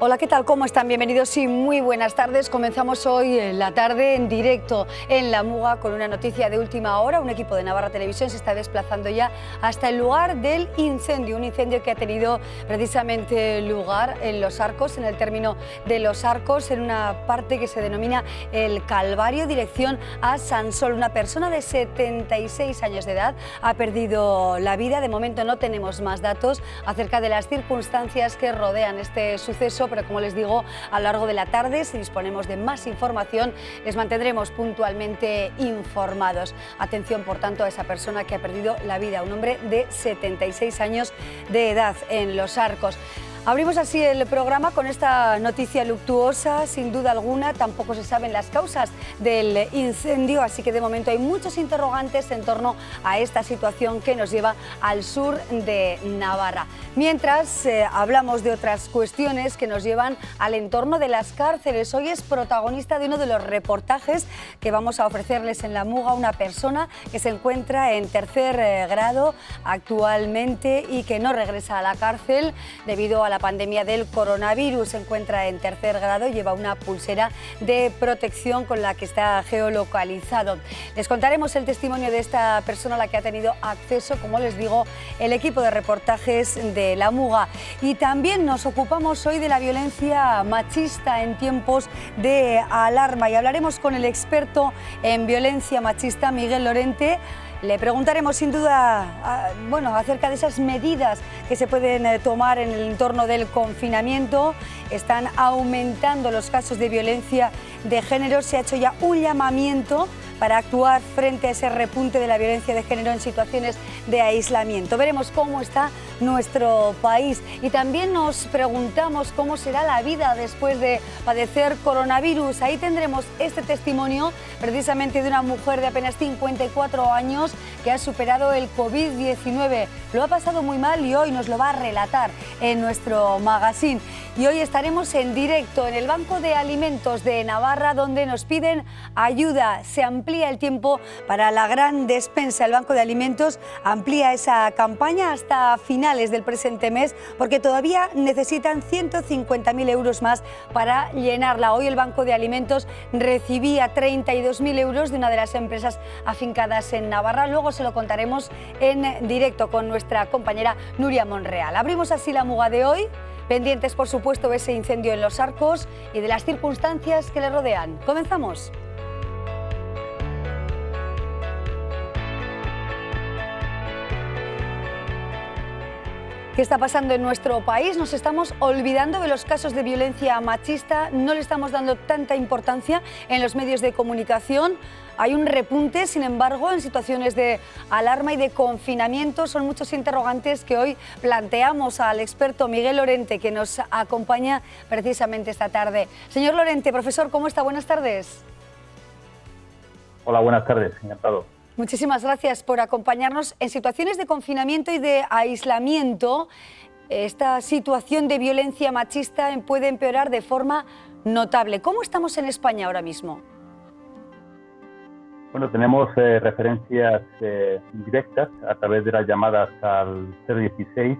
Hola, ¿qué tal? ¿Cómo están? Bienvenidos y muy buenas tardes. Comenzamos hoy la tarde en directo en La Muga con una noticia de última hora. Un equipo de Navarra Televisión se está desplazando ya hasta el lugar del incendio. Un incendio que ha tenido precisamente lugar en Los Arcos, en el término de Los Arcos, en una parte que se denomina El Calvario, dirección a Sansol. Una persona de 76 años de edad ha perdido la vida. De momento no tenemos más datos acerca de las circunstancias que rodean este suceso, pero como les digo, a lo largo de la tarde, si disponemos de más información, les mantendremos puntualmente informados. Atención, por tanto, a esa persona que ha perdido la vida, un hombre de 76 años de edad en Los Arcos. Abrimos así el programa con esta noticia luctuosa. Sin duda alguna, tampoco se saben las causas del incendio, así que de momento hay muchos interrogantes en torno a esta situación que nos lleva al sur de Navarra. Mientras hablamos de otras cuestiones que nos llevan al entorno de las cárceles. Hoy es protagonista de uno de los reportajes que vamos a ofrecerles en La Muga, una persona que se encuentra en tercer grado actualmente y que no regresa a la cárcel debido a la pandemia del coronavirus. Se encuentra en tercer grado, lleva una pulsera de protección con la que está geolocalizado. Les contaremos el testimonio de esta persona a la que ha tenido acceso, como les digo, el equipo de reportajes de La Muga. Y también nos ocupamos hoy de la violencia machista en tiempos de alarma y hablaremos con el experto en violencia machista, Miguel Lorente. Le preguntaremos sin duda acerca de esas medidas que se pueden tomar en el entorno del confinamiento. Están aumentando los casos de violencia de género. Se ha hecho ya un llamamiento para actuar frente a ese repunte de la violencia de género en situaciones de aislamiento. Veremos cómo está nuestro país y también nos preguntamos cómo será la vida después de padecer coronavirus. Ahí tendremos este testimonio precisamente de una mujer de apenas 54 años que ha superado el COVID-19. Lo ha pasado muy mal y hoy nos lo va a relatar en nuestro magazine. Y hoy estaremos en directo en el Banco de Alimentos de Navarra, donde nos piden ayuda. Se amplía el tiempo para la gran despensa. El Banco de Alimentos amplía esa campaña hasta finales del presente mes porque todavía necesitan 150.000 euros más para llenarla. Hoy el Banco de Alimentos recibía 32.000 euros de una de las empresas afincadas en Navarra. Luego se lo contaremos en directo con nuestra compañera Nuria Monreal. Abrimos así La Muga de hoy, pendientes por supuesto de ese incendio en Los Arcos y de las circunstancias que le rodean. Comenzamos. ¿Qué está pasando en nuestro país? Nos estamos olvidando de los casos de violencia machista, no le estamos dando tanta importancia en los medios de comunicación. Hay un repunte, sin embargo, en situaciones de alarma y de confinamiento. Son muchos interrogantes que hoy planteamos al experto Miguel Lorente, que nos acompaña precisamente esta tarde. Señor Lorente, profesor, ¿cómo está? Buenas tardes. Hola, buenas tardes, encantado. Muchísimas gracias por acompañarnos. En situaciones de confinamiento y de aislamiento, esta situación de violencia machista puede empeorar de forma notable. ¿Cómo estamos en España ahora mismo? Bueno, tenemos referencias directas a través de las llamadas al 016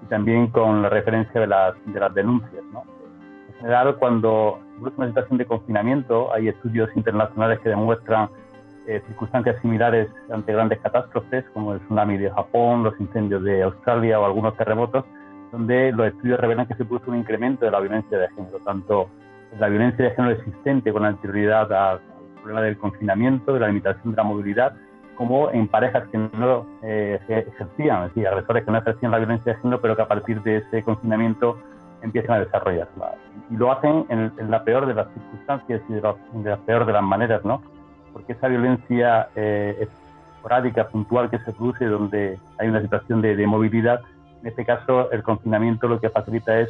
y también con la referencia de las denuncias, ¿no? En general, cuando es una situación de confinamiento, hay estudios internacionales que demuestran circunstancias similares ante grandes catástrofes como el tsunami de Japón, los incendios de Australia o algunos terremotos, donde los estudios revelan que se produce un incremento de la violencia de género, tanto la violencia de género existente con anterioridad al problema del confinamiento, de la limitación de la movilidad, como en parejas que no ejercían, es decir, agresores que no ejercían la violencia de género, pero que a partir de ese confinamiento empiezan a desarrollarla. Y lo hacen en la peor de las circunstancias y de la peor de las maneras, ¿no? Porque esa violencia esporádica, puntual que se produce donde hay una situación de movilidad, en este caso el confinamiento lo que facilita es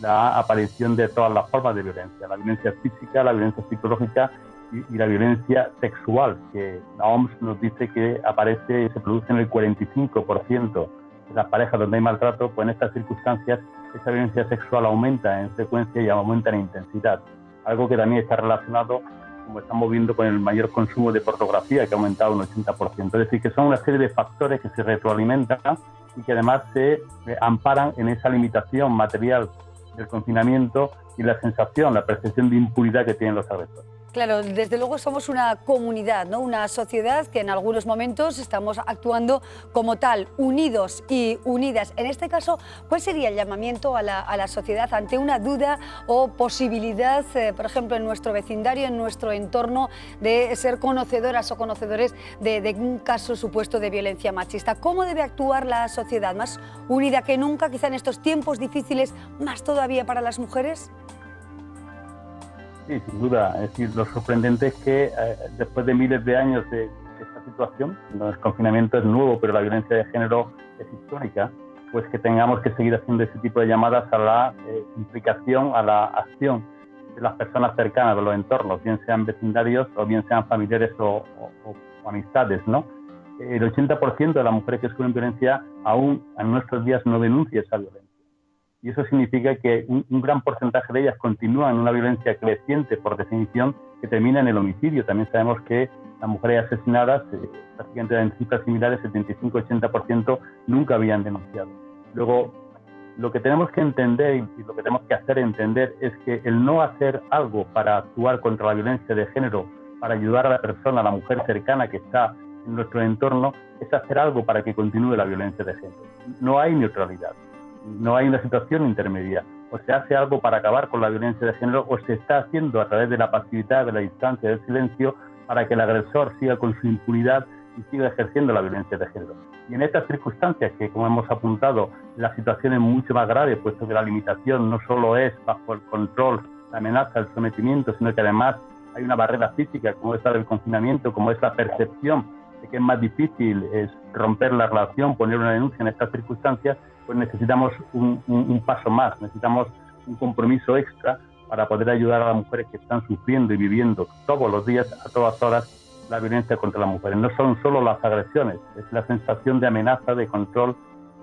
la aparición de todas las formas de violencia, la violencia física, la violencia psicológica y la violencia sexual, que la OMS nos dice que aparece y se produce en el 45% de las parejas donde hay maltrato. Pues en estas circunstancias esa violencia sexual aumenta en frecuencia y aumenta en intensidad, algo que también está relacionado, como estamos viendo, con el mayor consumo de pornografía, que ha aumentado un 80%. Es decir, que son una serie de factores que se retroalimentan y que además se amparan en esa limitación material del confinamiento y la sensación, la percepción de impunidad que tienen los agresores. Claro, desde luego somos una comunidad, ¿no? Una sociedad que en algunos momentos estamos actuando como tal, unidos y unidas. En este caso, ¿cuál sería el llamamiento a la sociedad ante una duda o posibilidad, por ejemplo, en nuestro vecindario, en nuestro entorno, de ser conocedoras o conocedores de un caso supuesto de violencia machista? ¿Cómo debe actuar la sociedad? ¿Más unida que nunca, quizá en estos tiempos difíciles, más todavía para las mujeres? Sí, sin duda. Es decir, lo sorprendente es que después de miles de años de esta situación, donde el confinamiento es nuevo, pero la violencia de género es histórica, pues que tengamos que seguir haciendo ese tipo de llamadas a la implicación, a la acción de las personas cercanas, de los entornos, bien sean vecindarios o bien sean familiares o amistades, ¿no? El 80% de las mujeres que sufren violencia aún en nuestros días no denuncia esa violencia. Y eso significa que un gran porcentaje de ellas continúan en una violencia creciente, por definición, que termina en el homicidio. También sabemos que las mujeres asesinadas, prácticamente en cifras similares, 75-80%, nunca habían denunciado. Luego, lo que tenemos que entender y lo que tenemos que hacer entender es que el no hacer algo para actuar contra la violencia de género, para ayudar a la persona, a la mujer cercana que está en nuestro entorno, es hacer algo para que continúe la violencia de género. No hay neutralidad. No hay una situación intermedia. O se hace algo para acabar con la violencia de género o se está haciendo a través de la pasividad, de la distancia, del silencio, para que el agresor siga con su impunidad y siga ejerciendo la violencia de género. Y en estas circunstancias, que como hemos apuntado, la situación es mucho más grave, puesto que la limitación no solo es bajo el control, la amenaza, el sometimiento, sino que además hay una barrera física, como es la del confinamiento, como es la percepción de que es más difícil romper la relación, poner una denuncia en estas circunstancias, pues necesitamos un paso más, necesitamos un compromiso extra para poder ayudar a las mujeres que están sufriendo y viviendo todos los días, a todas horas, la violencia contra las mujeres. No son solo las agresiones, es la sensación de amenaza, de control,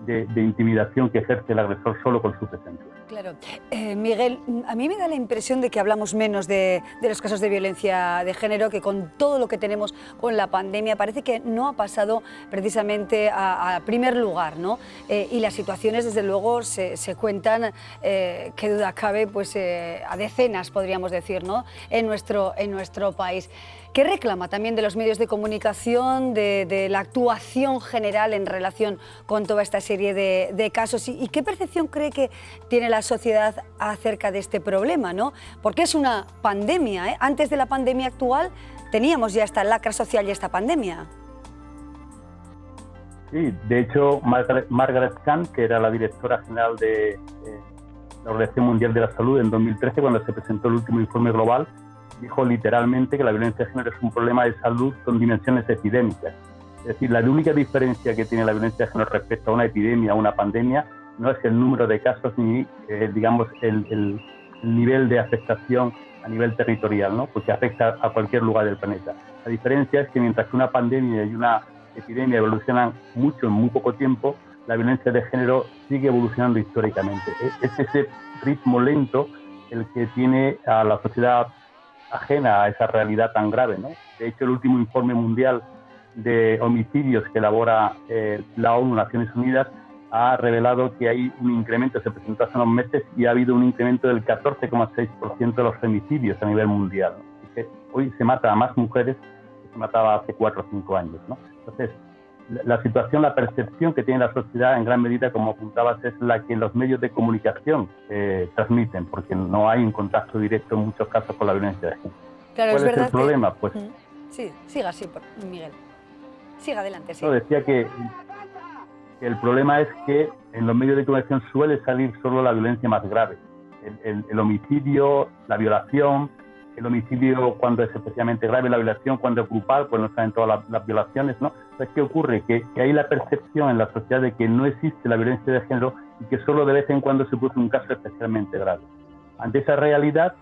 de intimidación que ejerce el agresor solo con su presencia. Claro. Miguel, a mí me da la impresión de que hablamos menos de los casos de violencia de género, que con todo lo que tenemos con la pandemia parece que no ha pasado precisamente a primer lugar, ¿no? Y las situaciones, desde luego, se cuentan, qué duda cabe, pues a decenas, podríamos decir, ¿no? en nuestro país. ¿Qué reclama también de los medios de comunicación, de la actuación general en relación con toda esta serie de casos? ¿Y qué percepción cree que tiene la sociedad acerca de este problema, ¿no? Porque es una pandemia, ¿eh? Antes de la pandemia actual teníamos ya esta lacra social y esta pandemia. Sí, de hecho, Margaret Chan, que era la directora general de la Organización Mundial de la Salud en 2013, cuando se presentó el último informe global, dijo literalmente que la violencia de género es un problema de salud con dimensiones epidémicas. Es decir, la única diferencia que tiene la violencia de género respecto a una epidemia o una pandemia no es el número de casos ni, digamos, el nivel de afectación a nivel territorial, ¿no? Porque afecta a cualquier lugar del planeta. La diferencia es que mientras que una pandemia y una epidemia evolucionan mucho en muy poco tiempo, la violencia de género sigue evolucionando históricamente. Es ese ritmo lento el que tiene a la sociedad ajena a esa realidad tan grave, ¿no? De hecho, el último informe mundial de homicidios que elabora la ONU, Naciones Unidas, ha revelado que hay un incremento, se presentó hace unos meses, y ha habido un incremento del 14,6% de los femicidios a nivel mundial, ¿no? Que hoy se mata a más mujeres que se mataba hace 4 o 5 años, ¿no? Entonces, la situación, la percepción que tiene la sociedad en gran medida, como apuntabas, es la que los medios de comunicación transmiten, porque no hay un contacto directo en muchos casos con la violencia de género. Claro, ¿Cuál es el problema? Que... Pues, sí, siga así, Miguel. Siga adelante, sí. No, decía que el problema es que en los medios de comunicación suele salir solo la violencia más grave. El homicidio, la violación, el homicidio cuando es especialmente grave, la violación cuando es grupal, pues no saben todas las violaciones, ¿no? Entonces, ¿qué ocurre? Que hay la percepción en la sociedad de que no existe la violencia de género y que solo de vez en cuando se produce un caso especialmente grave. Ante esa realidad,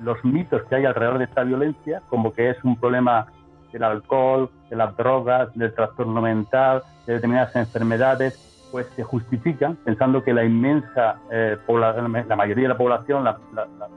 los mitos que hay alrededor de esta violencia, como que es un problema del alcohol, de las drogas, del trastorno mental, de determinadas enfermedades, pues se justifican pensando que la inmensa la mayoría de la población, la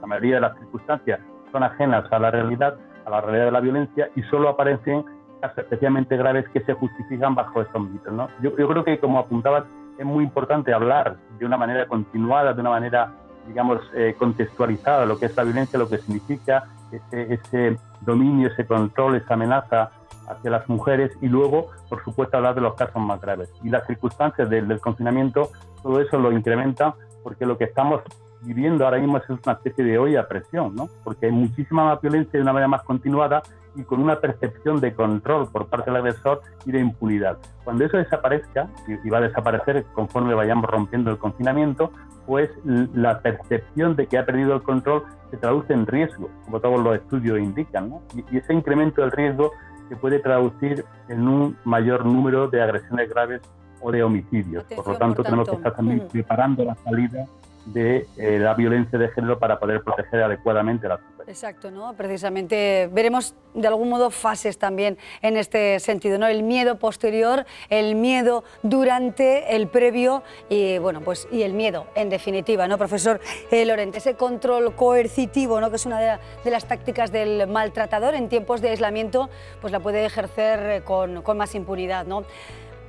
mayoría de las circunstancias son ajenas a la realidad de la violencia, y solo aparecen casos especialmente graves que se justifican bajo estos mitos, ¿no? Yo creo que, como apuntabas, es muy importante hablar de una manera continuada, de una manera, digamos, contextualizada lo que es la violencia, lo que significa ese dominio, ese control, esa amenaza hacia las mujeres, y luego, por supuesto, hablar de los casos más graves. Y las circunstancias del confinamiento, todo eso lo incrementa, porque lo que estamos viviendo ahora mismo es una especie de olla a presión, ¿no? Porque hay muchísima más violencia de una manera más continuada y con una percepción de control por parte del agresor y de impunidad. Cuando eso desaparezca, y va a desaparecer conforme vayamos rompiendo el confinamiento, pues la percepción de que ha perdido el control se traduce en riesgo, como todos los estudios indican, ¿no? Y ese incremento del riesgo se puede traducir en un mayor número de agresiones graves o de homicidios. Por lo tanto, tenemos que estar también preparando la salida de la violencia de género para poder proteger adecuadamente a las mujeres. Exacto, ¿no? Precisamente veremos de algún modo fases también en este sentido, ¿no? El miedo posterior, el miedo durante, el previo y bueno, pues y el miedo en definitiva, ¿no? Profesor Lorente, ese control coercitivo, ¿no? Que es una de las tácticas del maltratador en tiempos de aislamiento, pues la puede ejercer con más impunidad, ¿no?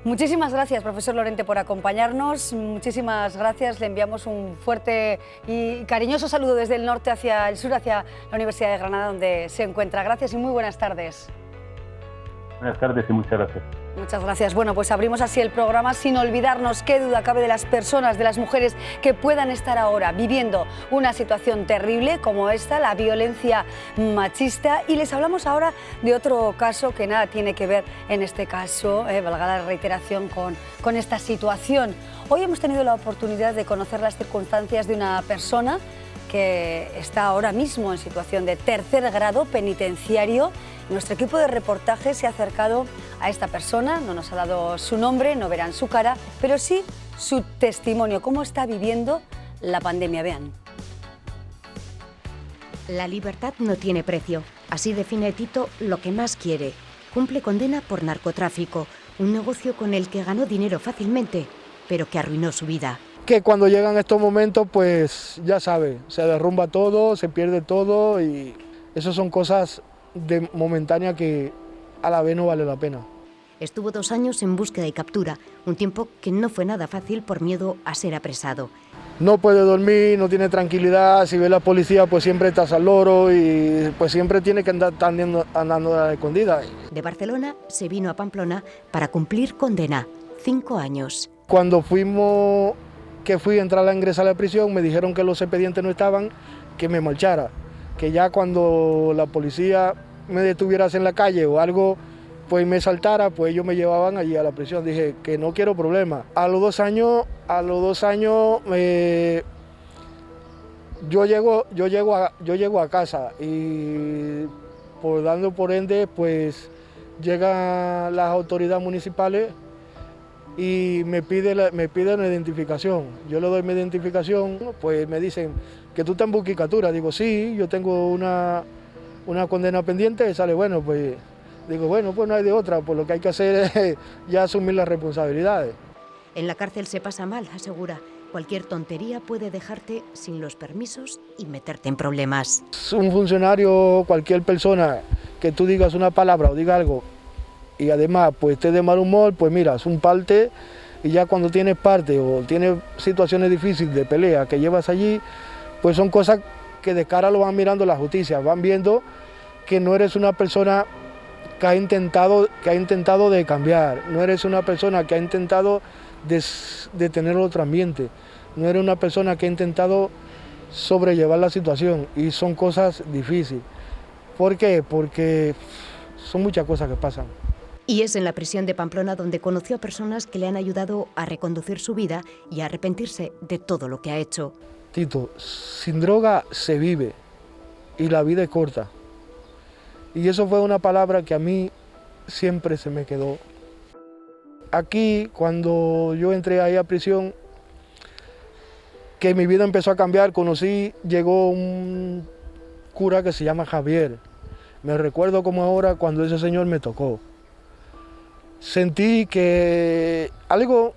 Muchísimas gracias, profesor Lorente, por acompañarnos. Muchísimas gracias. Le enviamos un fuerte y cariñoso saludo desde el norte hacia el sur, hacia la Universidad de Granada, donde se encuentra. Gracias y muy buenas tardes. Buenas tardes y muchas gracias. Muchas gracias. Bueno, pues abrimos así el programa sin olvidarnos, qué duda cabe, de las personas, de las mujeres que puedan estar ahora viviendo una situación terrible como esta, la violencia machista. Y les hablamos ahora de otro caso que nada tiene que ver en este caso, valga la reiteración, con esta situación. Hoy hemos tenido la oportunidad de conocer las circunstancias de una persona que está ahora mismo en situación de tercer grado penitenciario. Nuestro equipo de reportaje se ha acercado a esta persona, no nos ha dado su nombre, no verán su cara, pero sí su testimonio, cómo está viviendo la pandemia. Vean. La libertad no tiene precio. Así define Tito lo que más quiere. Cumple condena por narcotráfico, un negocio con el que ganó dinero fácilmente, pero que arruinó su vida. Que cuando llegan estos momentos, pues ya sabe, se derrumba todo, se pierde todo y eso son cosas momentáneas que a la vez no vale la pena. Estuvo 2 años en búsqueda y captura, un tiempo que no fue nada fácil por miedo a ser apresado. No puede dormir, no tiene tranquilidad, si ve la policía pues siempre estás al loro y pues siempre tiene que andar andando a la escondida. De Barcelona se vino a Pamplona para cumplir condena, 5 años. Cuando fui a entrar a ingresar a la prisión, me dijeron que los expedientes no estaban, que me marchara, que ya cuando la policía me detuviera en la calle o algo, pues me saltara, pues ellos me llevaban allí a la prisión. Dije que no quiero problemas. A los 2 años, yo llego a casa y por ende, pues llegan las autoridades municipales y me piden una identificación. Yo le doy mi identificación, pues me dicen que tú estás en busca y captura. Digo, sí, yo tengo una condena pendiente. Y sale, bueno, pues digo, bueno, pues no hay de otra, pues lo que hay que hacer es ya asumir las responsabilidades. En la cárcel se pasa mal, asegura. Cualquier tontería puede dejarte sin los permisos y meterte en problemas. Un funcionario, cualquier persona que tú digas una palabra o diga algo y además pues esté de mal humor, pues mira, es un parte, y ya cuando tienes parte o tienes situaciones difíciles de pelea que llevas allí, pues son cosas que de cara lo van mirando la justicia, van viendo que no eres una persona que ha intentado de cambiar, no eres una persona que ha intentado de tener otro ambiente, no eres una persona que ha intentado sobrellevar la situación, y son cosas difíciles. ¿Por qué? Porque son muchas cosas que pasan. Y es en la prisión de Pamplona donde conoció a personas que le han ayudado a reconducir su vida y a arrepentirse de todo lo que ha hecho. Tito, sin droga se vive y la vida es corta. Y eso fue una palabra que a mí siempre se me quedó. Aquí, cuando yo entré ahí a prisión, que mi vida empezó a cambiar, llegó un cura que se llama Javier. Me recuerdo como ahora cuando ese señor me tocó. Sentí que algo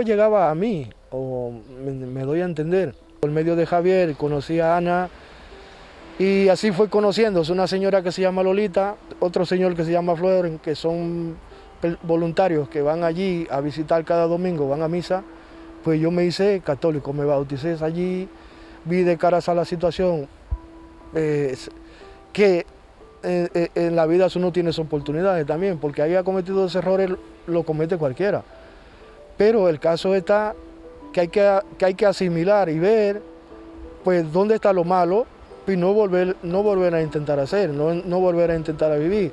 llegaba a mí, o me doy a entender. Por medio de Javier conocí a Ana y así fue conociendo. Es una señora que se llama Lolita, otro señor que se llama Flor, que son voluntarios que van allí a visitar cada domingo, van a misa. Pues yo me hice católico, me bauticé allí, vi de cara a la situación que en la vida uno tiene sus oportunidades también, porque haya cometido esos errores lo comete cualquiera. Pero el caso está que hay que asimilar y ver pues dónde está lo malo y no volver a intentar hacer, no volver a intentar a vivir.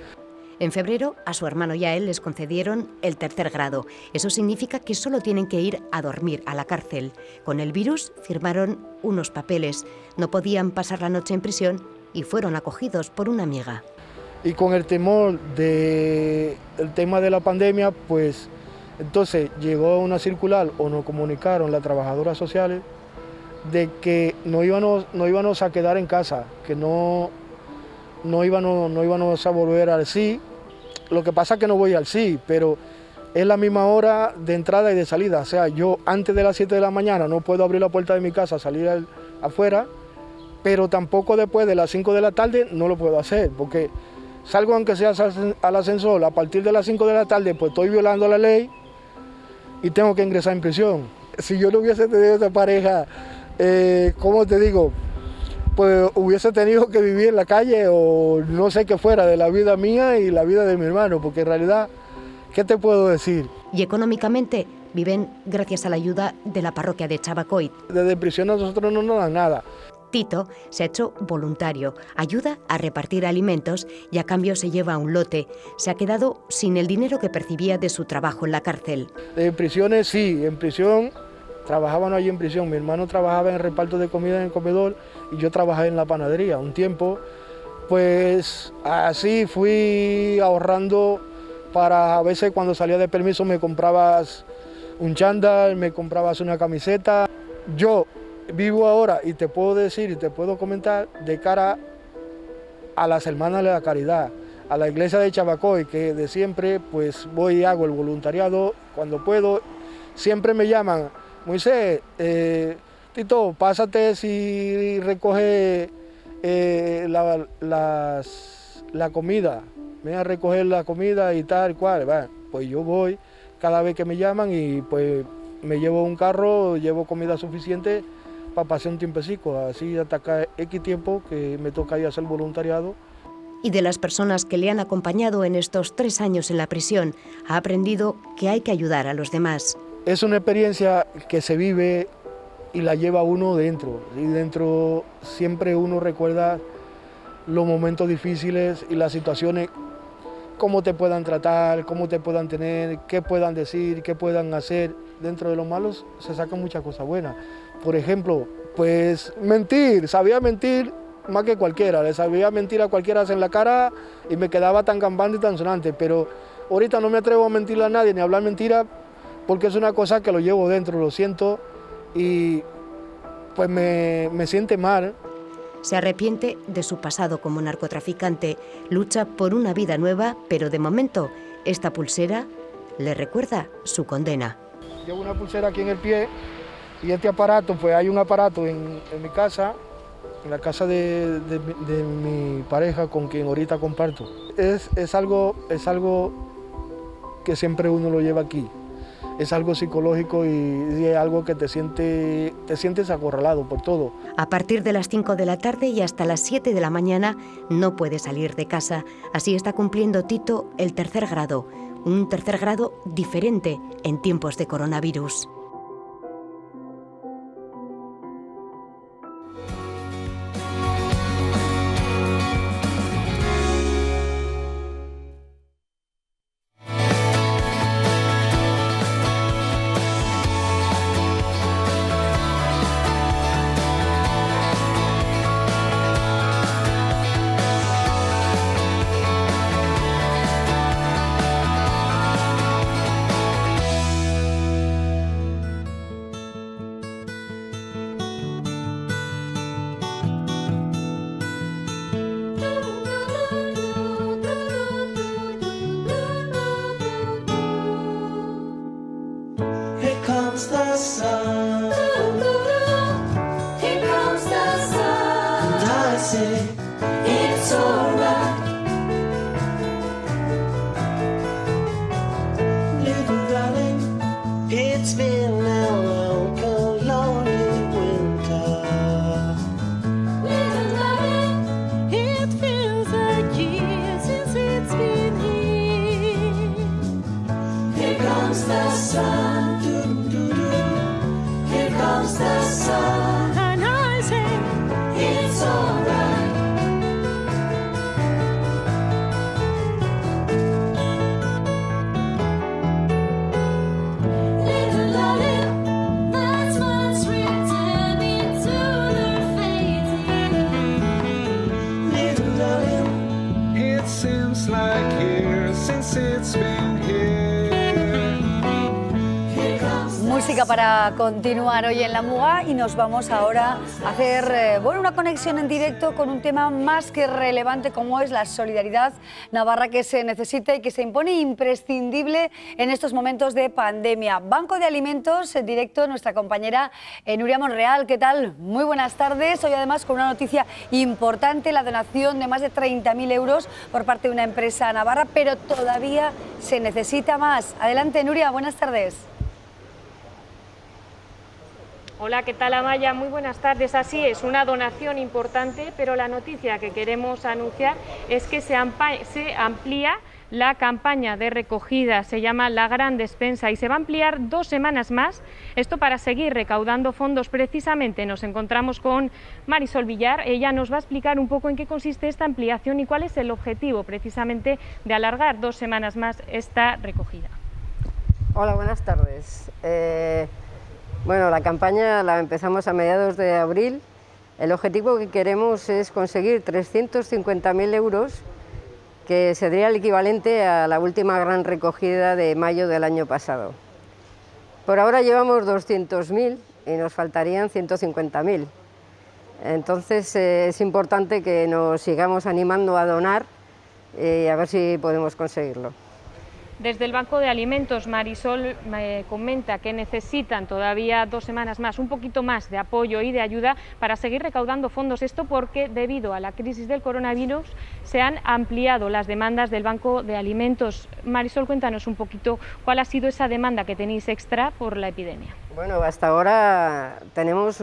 En febrero, a su hermano y a él les concedieron el tercer grado. Eso significa que solo tienen que ir a dormir a la cárcel. Con el virus firmaron unos papeles. No podían pasar la noche en prisión y fueron acogidos por una amiga. Y con el temor del tema de la pandemia, pues entonces llegó una circular o nos comunicaron las trabajadoras sociales de que no íbamos a quedar en casa, que no íbamos a volver al sí. Lo que pasa es que no voy al sí, pero es la misma hora de entrada y de salida. O sea, yo antes de las 7 de la mañana no puedo abrir la puerta de mi casa, salir afuera, pero tampoco después de las 5 de la tarde no lo puedo hacer, porque salgo aunque sea al ascensor, a partir de las 5 de la tarde pues estoy violando la ley y tengo que ingresar en prisión. Si yo no hubiese tenido esa pareja, ¿cómo te digo? Pues hubiese tenido que vivir en la calle o no sé qué fuera de la vida mía y la vida de mi hermano, porque en realidad, ¿qué te puedo decir? Y económicamente viven gracias a la ayuda de la parroquia de Chavacoit. Desde prisión a nosotros no nos dan nada. Tito se ha hecho voluntario, ayuda a repartir alimentos y a cambio se lleva un lote. Se ha quedado sin el dinero que percibía de su trabajo en la cárcel. En prisiones sí, en prisión, trabajaban allí en prisión. Mi hermano trabajaba en reparto de comida en el comedor y yo trabajé en la panadería un tiempo. Pues así fui ahorrando para a veces cuando salía de permiso me comprabas un chándal, me comprabas una camiseta. Yo vivo ahora y te puedo decir y te puedo comentar de cara a las hermanas de la caridad, a la iglesia de Chavacoit, que de siempre pues voy y hago el voluntariado cuando puedo. Siempre me llaman, Moisés, Tito, pásate si recoge la comida, ven a recoger la comida y tal cual. Bueno, pues yo voy cada vez que me llaman y pues me llevo un carro, llevo comida suficiente para pasar un tiempecico, así hasta acá X tiempo que me toca ir a hacer voluntariado. Y de las personas que le han acompañado en estos 3 años en la prisión, ha aprendido que hay que ayudar a los demás. Es una experiencia que se vive y la lleva uno dentro, y dentro siempre uno recuerda los momentos difíciles y las situaciones, cómo te puedan tratar, cómo te puedan tener, qué puedan decir, qué puedan hacer. Dentro de los malos se sacan muchas cosas buenas. Por ejemplo, pues mentir, sabía mentir más que cualquiera, le sabía mentir a cualquiera en la cara y me quedaba tan gambando y tan sonante, pero ahorita no me atrevo a mentirle a nadie ni a hablar mentira porque es una cosa que lo llevo dentro, lo siento y pues me siente mal. Se arrepiente de su pasado como narcotraficante, lucha por una vida nueva, pero de momento esta pulsera le recuerda su condena. Llevo una pulsera aquí en el pie y este aparato, pues hay un aparato en mi casa, en la casa de mi pareja con quien ahorita comparto. Es algo que siempre uno lo lleva aquí. Es algo psicológico y es algo que te sientes acorralado por todo. A partir de las 5 de la tarde y hasta las 7 de la mañana no puede salir de casa. Así está cumpliendo Tito el tercer grado, un tercer grado diferente en tiempos de coronavirus. It seems like years since it's been here. Música para continuar hoy en la Muga y nos vamos ahora a hacer una conexión en directo con un tema más que relevante como es la solidaridad navarra que se necesita y que se impone imprescindible en estos momentos de pandemia. Banco de Alimentos, en directo, nuestra compañera Nuria Monreal. ¿Qué tal? Muy buenas tardes. Hoy además con una noticia importante, la donación de más de 30.000 euros por parte de una empresa navarra, pero todavía se necesita más. Adelante, Nuria, buenas tardes. Hola, ¿qué tal, Amaya? Muy buenas tardes. Así es, una donación importante, pero la noticia que queremos anunciar es que se amplía la campaña de recogida, se llama La Gran Despensa y se va a ampliar 2 semanas más, esto para seguir recaudando fondos. Precisamente nos encontramos con Marisol Villar, ella nos va a explicar un poco en qué consiste esta ampliación y cuál es el objetivo precisamente de alargar 2 semanas más esta recogida. Hola, buenas tardes. Bueno, la campaña la empezamos a mediados de abril. El objetivo que queremos es conseguir 350.000 euros, que sería el equivalente a la última gran recogida de mayo del año pasado. Por ahora llevamos 200.000 y nos faltarían 150.000. Entonces es importante que nos sigamos animando a donar y a ver si podemos conseguirlo. Desde el Banco de Alimentos, Marisol me comenta que necesitan todavía 2 semanas más, un poquito más de apoyo y de ayuda para seguir recaudando fondos. Esto porque debido a la crisis del coronavirus se han ampliado las demandas del Banco de Alimentos. Marisol, cuéntanos un poquito cuál ha sido esa demanda que tenéis extra por la epidemia. Bueno, hasta ahora tenemos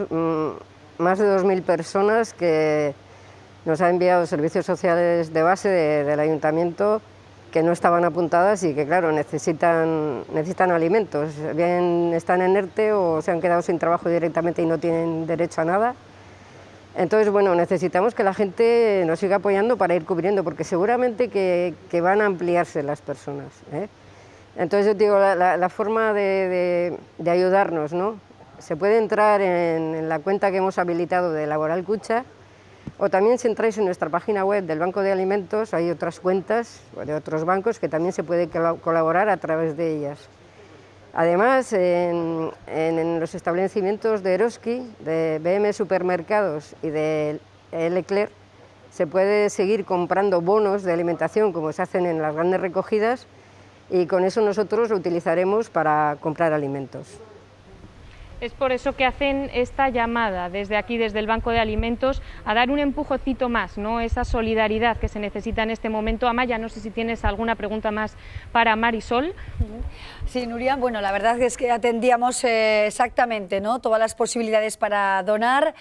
más de 2.000 personas que nos han enviado servicios sociales de base del Ayuntamiento que no estaban apuntadas y que, claro, necesitan alimentos. Bien están en ERTE o se han quedado sin trabajo directamente y no tienen derecho a nada. Entonces, bueno, necesitamos que la gente nos siga apoyando para ir cubriendo, porque seguramente que van a ampliarse las personas, ¿eh? Entonces, yo digo, la forma de ayudarnos, ¿no? Se puede entrar en la cuenta que hemos habilitado de Laboral Kutxa, o también si entráis en nuestra página web del Banco de Alimentos, hay otras cuentas de otros bancos que también se puede colaborar a través de ellas. Además, en los establecimientos de Eroski, de BM Supermercados y de Leclerc, se puede seguir comprando bonos de alimentación como se hacen en las grandes recogidas, y con eso nosotros lo utilizaremos para comprar alimentos. Es por eso que hacen esta llamada desde aquí, desde el Banco de Alimentos, a dar un empujocito más, ¿no? Esa solidaridad que se necesita en este momento. Amaya, no sé si tienes alguna pregunta más para Marisol. Sí, Nuria, bueno, la verdad es que atendíamos exactamente, ¿no?, todas las posibilidades para donar.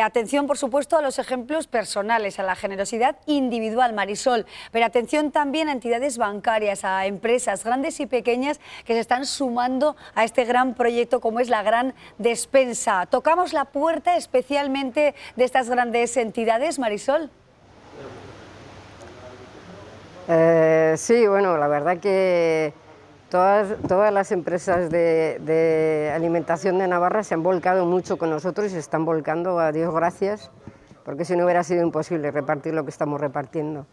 Atención, por supuesto, a los ejemplos personales, a la generosidad individual, Marisol, pero atención también a entidades bancarias, a empresas grandes y pequeñas que se están sumando a este gran proyecto como es la Gran Despensa. ¿Tocamos la puerta especialmente de estas grandes entidades, Marisol? Sí, bueno, la verdad que todas las empresas de alimentación de Navarra se han volcado mucho con nosotros y se están volcando, a Dios gracias, porque si no hubiera sido imposible repartir lo que estamos repartiendo.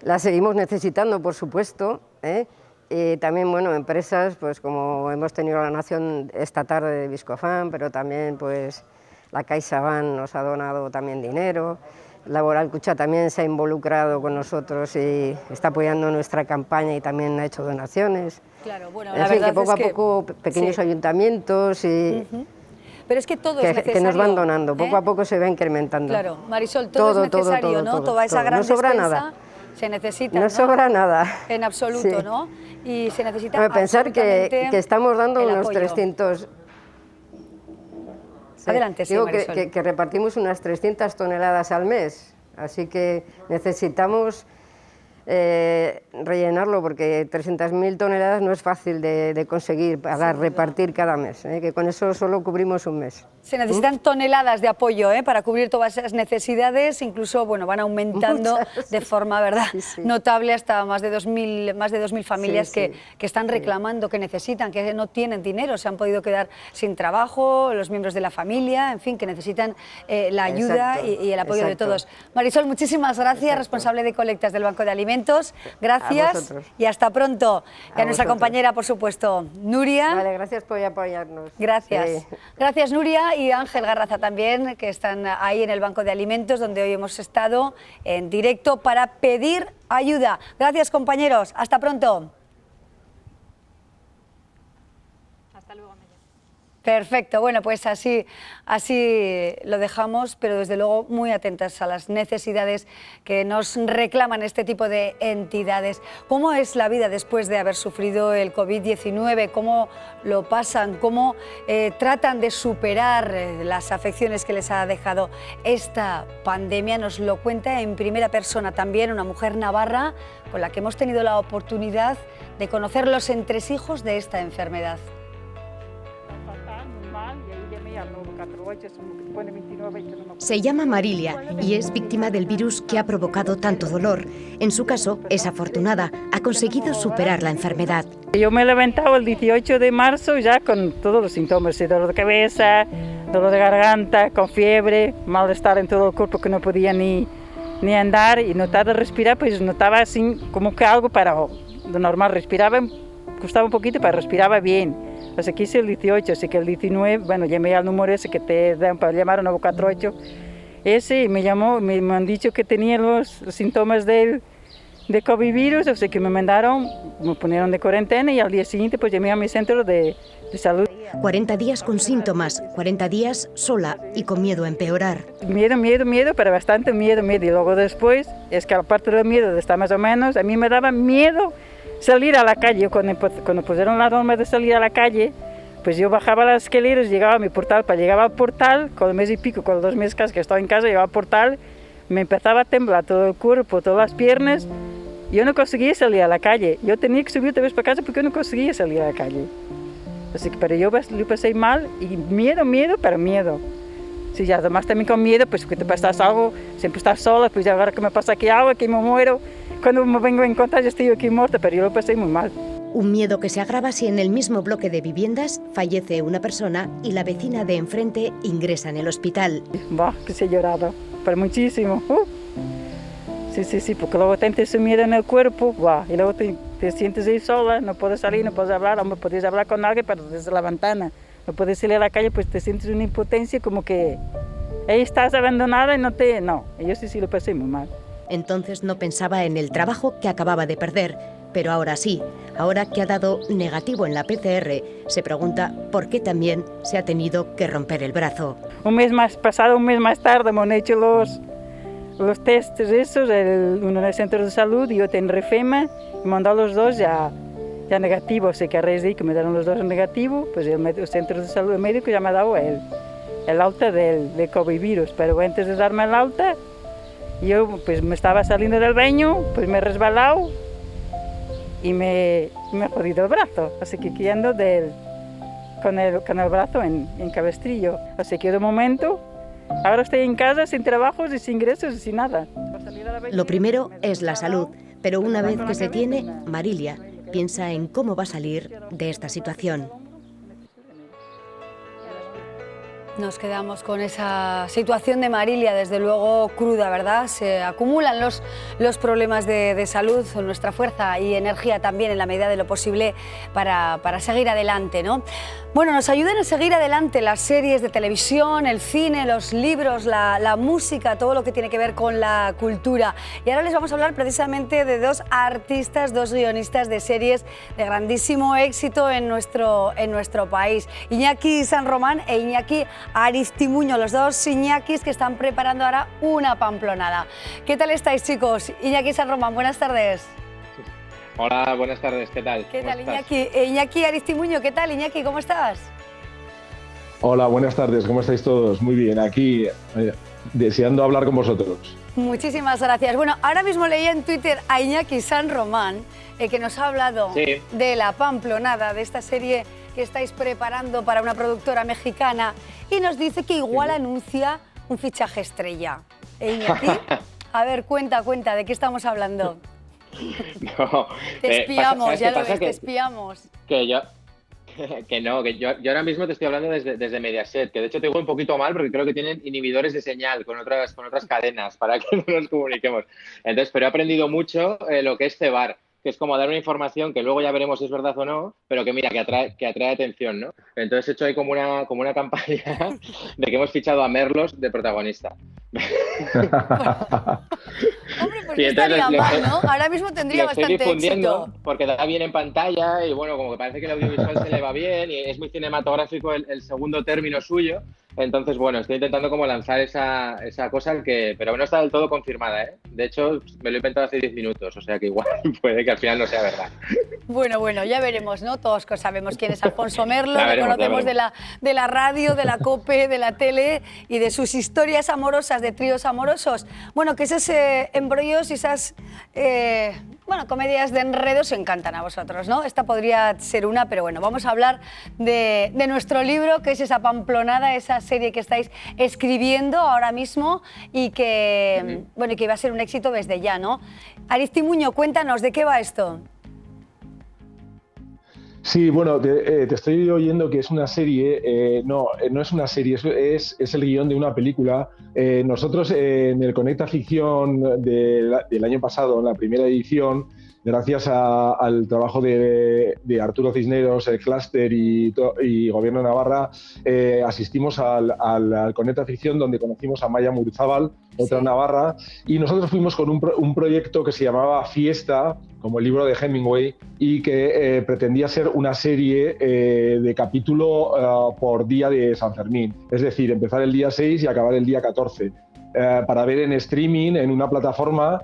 La seguimos necesitando, por supuesto, ¿eh? Y también, bueno, empresas, pues como hemos tenido la donación esta tarde de Viscofan, pero también pues la CaixaBank nos ha donado también dinero, Laboral Kutxa también se ha involucrado con nosotros y está apoyando nuestra campaña y también ha hecho donaciones. Claro, bueno, en fin, que poco a poco pequeños ayuntamientos y... Pero es que todo es necesario, que nos van donando, poco a poco se va incrementando. Claro, Marisol, todo es necesario, ¿no? Toda esa gran despensa. No sobra nada. Se necesita, no sobra nada. En absoluto, sí. ¿No? Y se necesita pensar que estamos dando unos apoyo. 300... Sí. Adelante, sí, digo Marisol. que repartimos unas 300 toneladas al mes, así que necesitamos rellenarlo, porque 300.000 toneladas no es fácil de conseguir para repartir cada mes, que con eso solo cubrimos un mes. Se necesitan toneladas de apoyo para cubrir todas esas necesidades, incluso bueno, van aumentando de forma notable hasta más de 2.000 familias que están reclamando, que necesitan, que no tienen dinero, se han podido quedar sin trabajo, los miembros de la familia, en fin, que necesitan la ayuda y el apoyo de todos. Marisol, muchísimas gracias, responsable de colectas del Banco de Alimentos. Gracias y hasta pronto. Y a nuestra compañera, por supuesto, Nuria. Vale, gracias por apoyarnos. Gracias. Gracias, Nuria, y Ángel Garraza también, que están ahí en el Banco de Alimentos, donde hoy hemos estado en directo para pedir ayuda. Gracias, compañeros. Hasta pronto. Hasta luego, Amelia. Perfecto, bueno, pues así lo dejamos, pero desde luego muy atentas a las necesidades que nos reclaman este tipo de entidades. ¿Cómo es la vida después de haber sufrido el COVID-19? ¿Cómo lo pasan? ¿Cómo tratan de superar las afecciones que les ha dejado esta pandemia? Nos lo cuenta en primera persona también una mujer navarra con la que hemos tenido la oportunidad de conocer los entresijos de esta enfermedad. Se llama Marilia y es víctima del virus que ha provocado tanto dolor. En su caso, es afortunada, ha conseguido superar la enfermedad. Yo me he levantado el 18 de marzo ya con todos los síntomas, dolor de cabeza, dolor de garganta, con fiebre, malestar en todo el cuerpo que no podía ni andar, y notaba respirar, pues notaba así como que algo parado. De normal respiraba, costaba un poquito, pero respiraba bien. Pues aquí es el 18, así que el 19, bueno, llamé al número ese que te dan para llamar, 948. Ese me llamó, me han dicho que tenía los síntomas de COVID virus, o sea que me mandaron, me pusieron de cuarentena, y al día siguiente pues llamé a mi centro de salud. 40 días con síntomas, 40 días sola y con miedo a empeorar. Miedo, pero bastante miedo. Y luego después, es que aparte del miedo de estar más o menos, a mí me daba miedo salir a la calle. Cuando pusieron la norma de salir a la calle, pues yo bajaba las escaleras, llegaba a mi portal. Para llegar al portal, con el mes y pico, con los 2 meses que estaba en casa, llegaba al portal, me empezaba a temblar todo el cuerpo, todas las piernas. Yo no conseguía salir a la calle. Yo tenía que subir otra vez para casa porque yo no conseguía salir a la calle. Así que, pero yo lo pasé mal, y miedo, pero miedo. Sí, ya además también con miedo, pues que te pasa algo, siempre estás sola, pues ahora que me pasa aquí algo, que me muero. Cuando me vengo a encontrar ya estoy aquí muerta, pero yo lo pasé muy mal. Un miedo que se agrava si en el mismo bloque de viviendas fallece una persona y la vecina de enfrente ingresa en el hospital. Bah, que se ha llorado, pero muchísimo. Sí, porque luego tienes ese miedo en el cuerpo, bah, y luego te sientes ahí sola, no puedes salir, no puedes hablar, hombre, puedes hablar con alguien, pero desde la ventana. No puedes salir a la calle, pues te sientes una impotencia, como que ahí estás abandonada y no, yo sí lo pasé muy mal. Entonces no pensaba en el trabajo que acababa de perder, pero ahora sí, ahora que ha dado negativo en la PCR, se pregunta por qué también se ha tenido que romper el brazo. Un mes más tarde me han hecho los testes esos, uno en el centro de salud y otro en Refema, y me han dado los dos ya negativos, así que a raíz de ahí que me dieron los dos negativos, pues el centro de salud médico ya me ha dado el alta del COVID virus, pero antes de darme el alta, yo pues me estaba saliendo del baño, pues me he resbalado y me he jodido el brazo, así que aquí ando con el brazo en cabestrillo. Así que de momento, ahora estoy en casa sin trabajos y sin ingresos y sin nada. Lo primero es la salud, pero una vez que se tiene, Marilia piensa en cómo va a salir de esta situación. Nos quedamos con esa situación de Marilia, desde luego cruda, ¿verdad? Se acumulan los problemas de salud, nuestra fuerza y energía también en la medida de lo posible para seguir adelante, ¿no? Bueno, nos ayudan a seguir adelante las series de televisión, el cine, los libros, la música, todo lo que tiene que ver con la cultura. Y ahora les vamos a hablar precisamente de 2 artistas, 2 guionistas de series de grandísimo éxito en nuestro país. Iñaki San Román e Iñaki Aristimuño, los 2 Iñakis que están preparando ahora una pamplonada. ¿Qué tal estáis, chicos? Iñaki San Román, buenas tardes. Hola, buenas tardes, ¿qué tal? ¿Qué tal, Iñaki? Iñaki Aristimuño, ¿qué tal, Iñaki? ¿Cómo estás? Hola, buenas tardes, ¿cómo estáis todos? Muy bien, aquí deseando hablar con vosotros. Muchísimas gracias. Bueno, ahora mismo leía en Twitter a Iñaki San Román, que nos ha hablado de La Pamplonada, de esta serie que estáis preparando para una productora mexicana, y nos dice que igual anuncia un fichaje estrella. Iñaki, a ver, cuenta, ¿de qué estamos hablando? No, te espiamos, ya lo ves, que te espiamos. Que yo ahora mismo te estoy hablando desde Mediaset, que de hecho te digo un poquito mal porque creo que tienen inhibidores de señal con otras cadenas para que no nos comuniquemos. Entonces, pero he aprendido mucho lo que es cebar, que es como dar una información que luego ya veremos si es verdad o no, pero que mira, que atrae atención, ¿no? Entonces he hecho ahí como una campaña de que hemos fichado a Merlos de protagonista. Hombre, pues no estaría mal, ¿no? Ahora mismo tendría bastante éxito. Porque da bien en pantalla y bueno, como que parece que el audiovisual se le va bien y es muy cinematográfico el segundo término suyo. Entonces, bueno, estoy intentando como lanzar esa cosa pero no está del todo confirmada, ¿eh? De hecho, me lo he inventado hace 10 minutos, o sea que igual puede que al final no sea verdad. Bueno, ya veremos, ¿no? Todos sabemos quién es Alfonso Merlo, lo conocemos de la radio, de la COPE, de la tele y de sus historias amorosas, de tríos amorosos. Bueno, que esos embrollos y esas comedias de enredos encantan a vosotros, ¿no? Esta podría ser una, pero bueno, vamos a hablar de nuestro libro, que es esa Pamplonada, esa serie que estáis escribiendo ahora mismo y que, que va a ser un éxito desde ya, ¿no? Aristimuño, cuéntanos, ¿de qué va esto? Sí, bueno, te estoy oyendo que es una serie. No es una serie, es el guión de una película. Nosotros en el Conecta Ficción del año pasado, en la primera edición, gracias al trabajo de Arturo Cisneros, el Clúster y Gobierno de Navarra, asistimos al Conecta Ficción, donde conocimos a Maya Murzábal, otra navarra, y nosotros fuimos con un proyecto que se llamaba Fiesta, como el libro de Hemingway, y que pretendía ser una serie de capítulo por día de San Fermín, es decir, empezar el día 6 y acabar el día 14. Para ver en streaming, en una plataforma,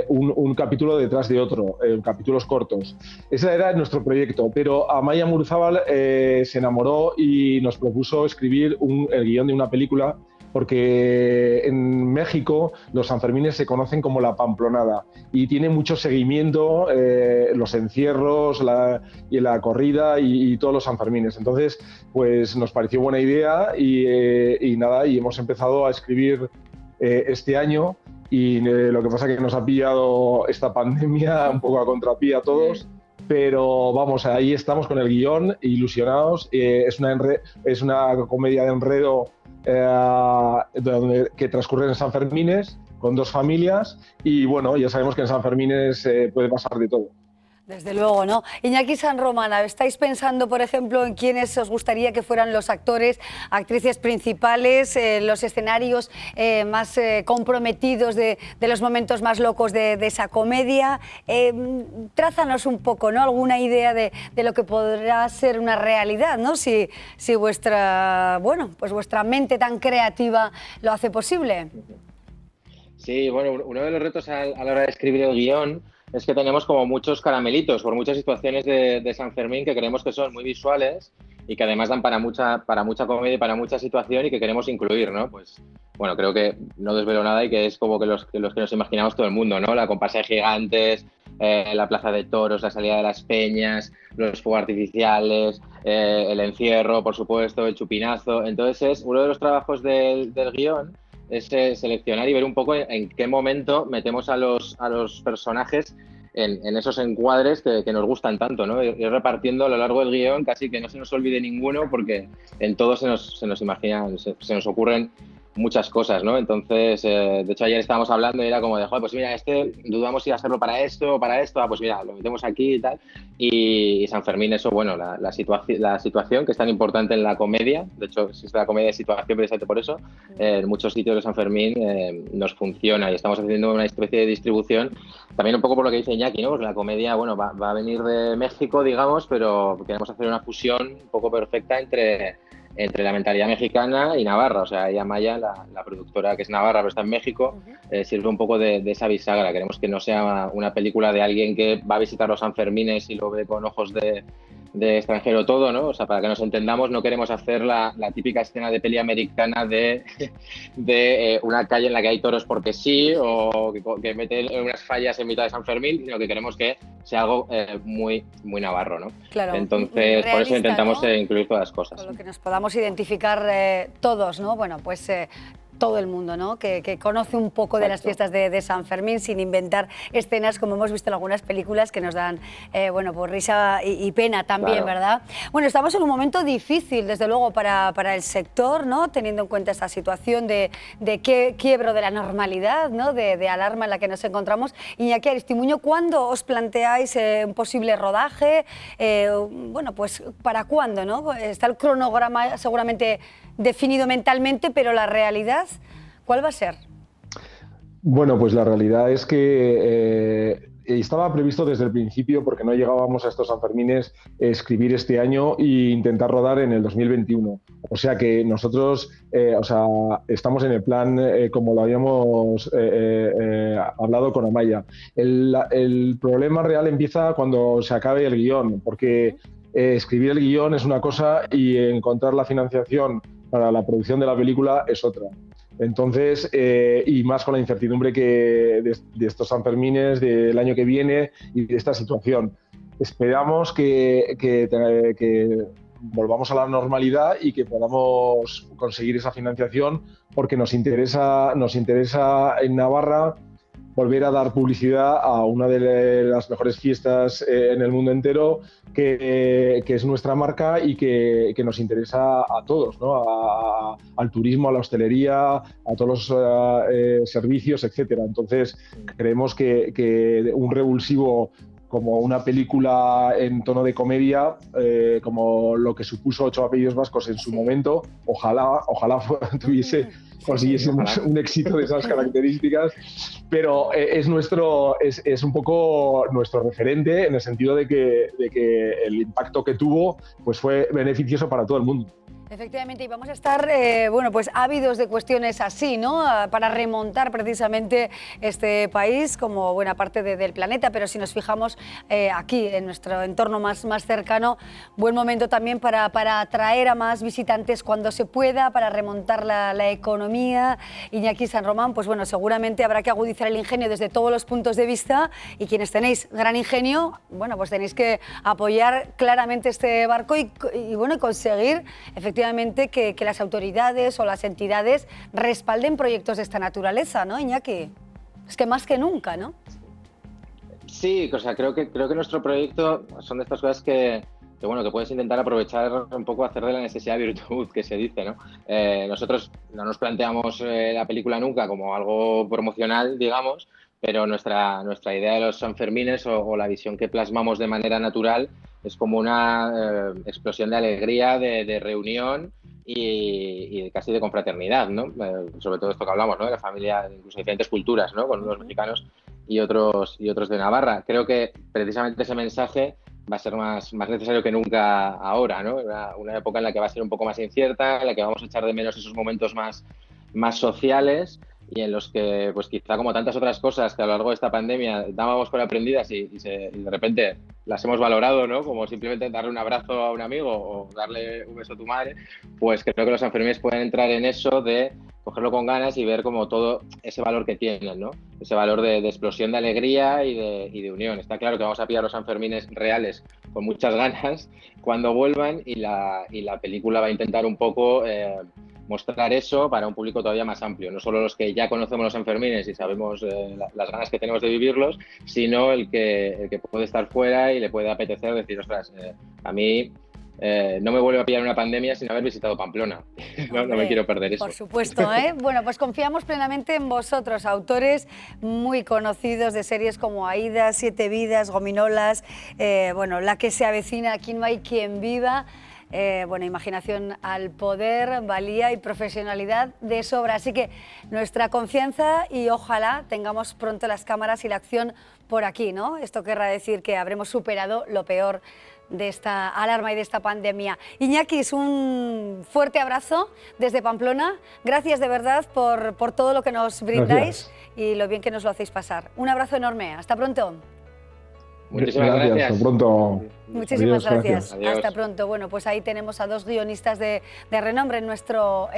un capítulo detrás de otro, capítulos cortos. Ese era nuestro proyecto, pero Amaia Murzábal se enamoró y nos propuso escribir el guión de una película, porque en México los Sanfermines se conocen como la Pamplonada y tiene mucho seguimiento, los encierros, la corrida y todos los Sanfermines. Entonces, pues nos pareció buena idea y hemos empezado a escribir este año, y lo que pasa es que nos ha pillado esta pandemia un poco a contrapié a todos, pero vamos, ahí estamos con el guión, ilusionados. Es una comedia de enredo que transcurre en Sanfermines con dos familias, y bueno, ya sabemos que en Sanfermines puede pasar de todo. Desde luego, ¿no? Iñaki San Román, ¿estáis pensando, por ejemplo, en quiénes os gustaría que fueran los actores, actrices principales, los escenarios más comprometidos de los momentos más locos de esa comedia? Trázanos un poco, ¿no? Alguna idea de lo que podrá ser una realidad, ¿no? Si vuestra mente tan creativa lo hace posible. Sí, bueno, uno de los retos a la hora de escribir el guión es que tenemos como muchos caramelitos por muchas situaciones de San Fermín que creemos que son muy visuales y que además dan para mucha comedia y para mucha situación y que queremos incluir, ¿no? Pues bueno, creo que no desvelo nada y que es como que los que nos imaginamos todo el mundo, ¿no? La comparsa de gigantes, la plaza de toros, la salida de las peñas, los fuegos artificiales, el encierro, por supuesto, el chupinazo. Entonces uno de los trabajos del guión es seleccionar y ver un poco en qué momento metemos a los personajes en esos encuadres que nos gustan tanto, ¿no? Ir repartiendo a lo largo del guión, casi que no se nos olvide ninguno, porque en todo se nos imaginan, se nos ocurren muchas cosas, ¿no? Entonces, de hecho ayer estábamos hablando y era como de, joder, pues mira, dudamos si hacerlo para esto, pues mira, lo metemos aquí y tal. Y San Fermín, eso, bueno, la situación que es tan importante en la comedia, de hecho existe la comedia de situación precisamente por eso, en muchos sitios de San Fermín nos funciona y estamos haciendo una especie de distribución, también un poco por lo que dice Iñaki, ¿no? Porque la comedia, bueno, va a venir de México, digamos, pero queremos hacer una fusión un poco perfecta entre la mentalidad mexicana y Navarra. O sea, ella, Maya, la productora que es Navarra pero está en México, sirve un poco de esa bisagra. Queremos que no sea una película de alguien que va a visitar los Sanfermines y lo ve con ojos de de extranjero todo, ¿no? O sea, para que nos entendamos, no queremos hacer la típica escena de peli americana de una calle en la que hay toros porque sí, o que meten unas fallas en mitad de San Fermín, sino que queremos que sea algo muy, muy navarro, ¿no? Claro, entonces, realista, por eso intentamos, ¿no? Incluir todas las cosas. Con lo que nos podamos identificar todos, ¿no? Bueno, pues todo el mundo, ¿no? Que conoce un poco de las fiestas de San Fermín sin inventar escenas como hemos visto en algunas películas que nos dan, bueno, pues risa y pena también, Claro. ¿verdad? Bueno, estamos en un momento difícil, desde luego, para el sector, ¿no? Teniendo en cuenta esta situación de quiebro de la normalidad, ¿no? De alarma en la que nos encontramos. Iñaki Aristimuño, ¿cuándo os planteáis un posible rodaje? Bueno, pues ¿para cuándo, no? Está el cronograma seguramente definido mentalmente, pero la realidad, ¿cuál va a ser? Bueno, pues la realidad es que estaba previsto desde el principio, porque no llegábamos a estos Sanfermines, escribir este año e intentar rodar en el 2021. O sea que nosotros estamos en el plan como lo habíamos hablado con Amaya. El problema real empieza cuando se acabe el guión, porque escribir el guión es una cosa y encontrar la financiación para la producción de la película es otra. Entonces, y más con la incertidumbre de estos Sanfermines del año que viene y de esta situación. Esperamos que volvamos a la normalidad y que podamos conseguir esa financiación, porque nos interesa en Navarra volver a dar publicidad a una de las mejores fiestas en el mundo entero, que es nuestra marca y que nos interesa a todos, ¿no? Al turismo, a la hostelería, a todos los servicios, etcétera. Entonces, creemos que un revulsivo como una película en tono de comedia, como lo que supuso Ocho apellidos vascos en su momento, ojalá consiguiésemos un éxito de esas características, pero es un poco nuestro referente, en el sentido de que el impacto que tuvo pues fue beneficioso para todo el mundo. Efectivamente, y vamos a estar bueno, pues ávidos de cuestiones así, ¿no? Para remontar precisamente este país como buena parte del planeta, pero si nos fijamos aquí, en nuestro entorno más cercano, buen momento también para atraer a más visitantes cuando se pueda, para remontar la economía. Iñaki San Román, pues bueno, seguramente habrá que agudizar el ingenio desde todos los puntos de vista, y quienes tenéis gran ingenio, bueno, pues tenéis que apoyar claramente este barco y bueno, conseguir efectivamente que las autoridades o las entidades respalden proyectos de esta naturaleza, ¿no, Iñaki? Es que más que nunca, ¿no? Sí, o sea, creo que nuestro proyecto son de estas cosas que puedes intentar aprovechar un poco, hacer de la necesidad virtud, que se dice, ¿no? Nosotros no nos planteamos la película nunca como algo promocional, digamos, pero nuestra idea de los Sanfermines o la visión que plasmamos de manera natural es como una explosión de alegría, de reunión y casi de confraternidad, ¿no? Sobre todo esto que hablamos, ¿no? De la familia, incluso diferentes culturas, ¿no? Con unos mexicanos y otros de Navarra. Creo que precisamente ese mensaje va a ser más necesario que nunca ahora, ¿no? Una época en la que va a ser un poco más incierta, en la que vamos a echar de menos esos momentos más sociales, y en los que, pues quizá como tantas otras cosas que a lo largo de esta pandemia dábamos por aprendidas y de repente las hemos valorado, ¿no? Como simplemente darle un abrazo a un amigo o darle un beso a tu madre, pues creo que los Sanfermines pueden entrar en eso de cogerlo con ganas y ver como todo ese valor que tienen, ¿no? Ese valor de explosión de alegría y de unión. Está claro que vamos a pillar los Sanfermines reales con muchas ganas cuando vuelvan, y la película va a intentar un poco mostrar eso para un público todavía más amplio, no solo los que ya conocemos los Sanfermines y sabemos las ganas que tenemos de vivirlos, sino el que puede estar fuera y le puede apetecer decir, ostras, a mí no me vuelve a pillar una pandemia sin haber visitado Pamplona. No me quiero perder eso. Por supuesto, ¿eh? Bueno, pues confiamos plenamente en vosotros, autores muy conocidos de series como Aída, Siete Vidas, Gominolas, bueno, La que se avecina, Aquí no hay quien viva. Bueno, imaginación al poder, valía y profesionalidad de sobra. Así que nuestra confianza, y ojalá tengamos pronto las cámaras y la acción por aquí, ¿no? Esto querrá decir que habremos superado lo peor de esta alarma y de esta pandemia. Iñaki, un fuerte abrazo desde Pamplona. Gracias de verdad por todo lo que nos brindáis. Gracias. Y lo bien que nos lo hacéis pasar. Un abrazo enorme. Hasta pronto. Muchísimas gracias. Hasta pronto. Muchísimas Adiós, gracias. Adiós. Hasta pronto. Bueno, pues ahí tenemos a dos guionistas de renombre en nuestro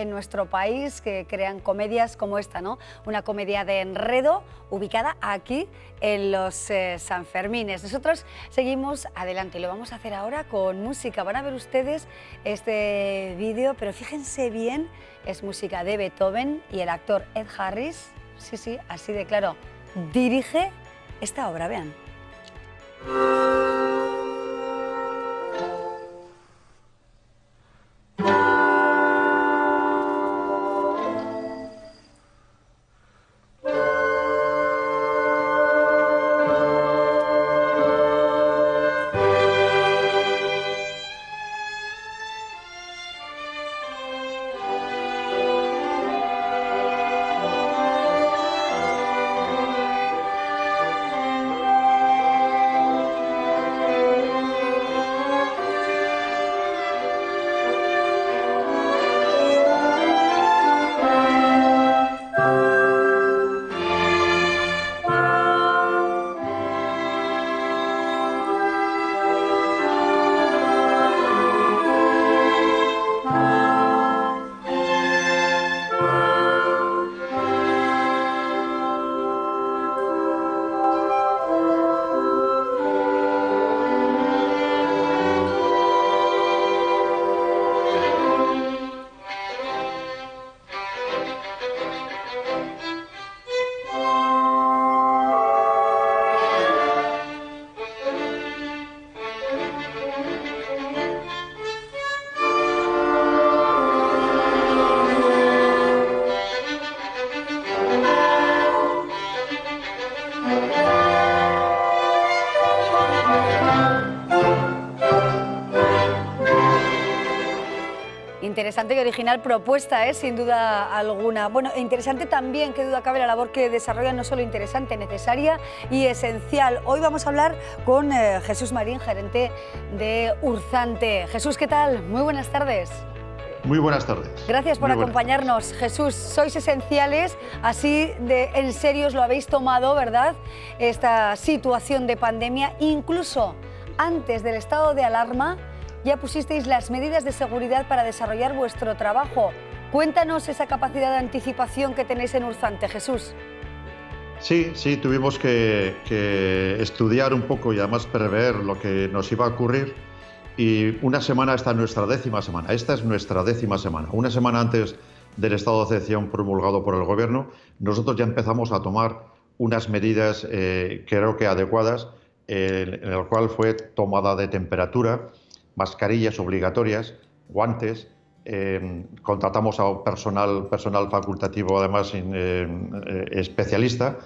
país que crean comedias como esta, ¿no? Una comedia de enredo ubicada aquí en los Sanfermines. Nosotros seguimos adelante y lo vamos a hacer ahora con música. Van a ver ustedes este vídeo, pero fíjense bien, es música de Beethoven y el actor Ed Harris, sí, así de claro, dirige esta obra, vean. Interesante y original propuesta, sin duda alguna. Bueno, interesante también, qué duda cabe, la labor que desarrollan, no solo interesante, necesaria y esencial. Hoy vamos a hablar con Jesús Marín, gerente de Urzante. Jesús, ¿qué tal? Muy buenas tardes. Muy buenas tardes. Gracias por acompañarnos. Jesús, sois esenciales, así de en serio os lo habéis tomado, ¿verdad? Esta situación de pandemia, incluso antes del estado de alarma, ya pusisteis las medidas de seguridad para desarrollar vuestro trabajo. Cuéntanos esa capacidad de anticipación que tenéis en Urzante, Jesús. Sí, tuvimos que estudiar un poco y además prever lo que nos iba a ocurrir. Y una semana, esta es nuestra 10ª semana. Esta es nuestra 10ª semana. Una semana antes del estado de excepción promulgado por el Gobierno, nosotros ya empezamos a tomar unas medidas, creo que adecuadas, en el cual fue tomada de temperatura, mascarillas obligatorias, guantes, contratamos a personal facultativo, además especialista,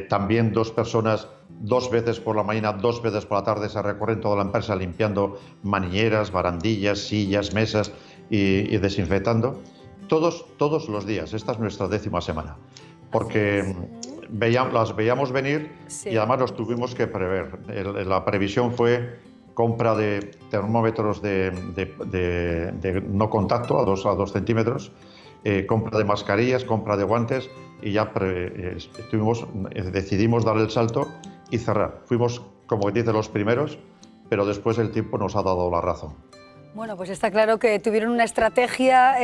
también 2 personas 2 veces por la mañana, 2 veces por la tarde se recorren toda la empresa limpiando manilleras, barandillas, sillas, mesas y desinfectando. Todos los días. Esta es nuestra 10ª semana, porque las veíamos venir y además los tuvimos que prever. La previsión fue compra de termómetros de no contacto a 2 centímetros, compra de mascarillas, compra de guantes y ya decidimos dar el salto y cerrar. Fuimos, como dice, los primeros, pero después el tiempo nos ha dado la razón. Bueno, pues está claro que tuvieron una estrategia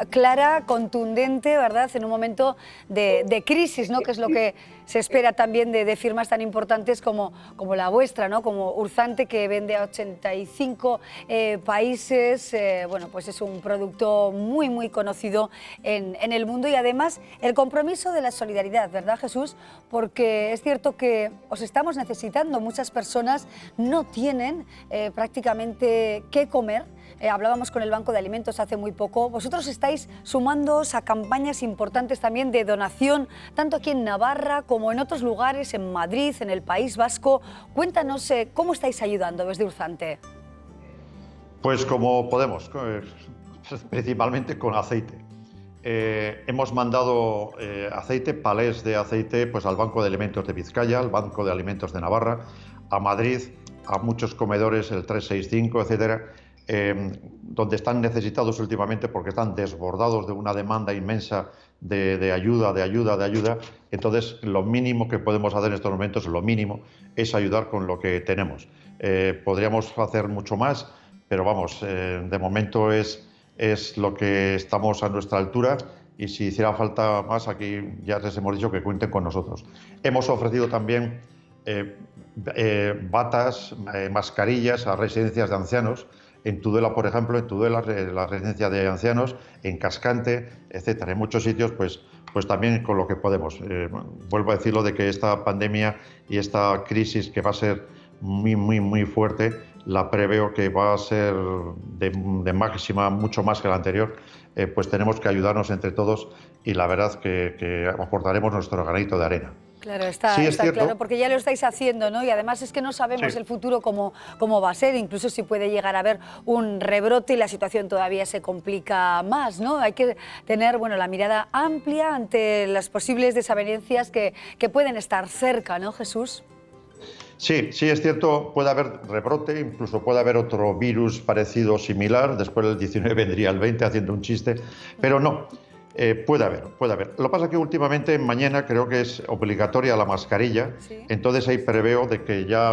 clara, contundente, ¿verdad?, en un momento de crisis, ¿no?, que es lo que se espera también de firmas tan importantes como la vuestra, ¿no?, como Urzante, que vende a 85 países. Bueno, pues es un producto muy, muy conocido en el mundo y además el compromiso de la solidaridad, ¿verdad, Jesús? Porque es cierto que os estamos necesitando, muchas personas no tienen prácticamente qué comer. Hablábamos con el Banco de Alimentos hace muy poco. Vosotros estáis sumándoos a campañas importantes también de donación, tanto aquí en Navarra como en otros lugares, en Madrid, en el País Vasco. Cuéntanos cómo estáis ayudando desde Urzante. Pues como podemos, principalmente con aceite. Hemos mandado aceite, palés de aceite, pues al Banco de Alimentos de Vizcaya, al Banco de Alimentos de Navarra, a Madrid, a muchos comedores, el 365, etcétera, donde están necesitados últimamente porque están desbordados de una demanda inmensa de ayuda. Entonces, lo mínimo que podemos hacer en estos momentos, lo mínimo, es ayudar con lo que tenemos. Podríamos hacer mucho más, pero vamos, de momento es lo que estamos a nuestra altura, y si hiciera falta más, aquí ya les hemos dicho que cuenten con nosotros. Hemos ofrecido también batas, mascarillas a residencias de ancianos, en Tudela, por ejemplo, en Tudela, la residencia de ancianos, en Cascante, etcétera. En muchos sitios, pues también con lo que podemos. Vuelvo a decirlo de que esta pandemia y esta crisis, que va a ser muy fuerte, la preveo que va a ser de máxima, mucho más que la anterior. Pues tenemos que ayudarnos entre todos, y la verdad que aportaremos nuestro granito de arena. Claro, está claro, porque ya lo estáis haciendo, ¿no? Y además es que no sabemos el futuro cómo va a ser, incluso si puede llegar a haber un rebrote y la situación todavía se complica más, ¿no? Hay que tener, bueno, la mirada amplia ante las posibles desavenencias que pueden estar cerca, ¿no, Jesús? Sí, es cierto, puede haber rebrote, incluso puede haber otro virus parecido o similar, después del 19 vendría el 20 haciendo un chiste, pero no. Puede haber. Lo que pasa es que últimamente, mañana, creo que es obligatoria la mascarilla, entonces ahí preveo de que ya,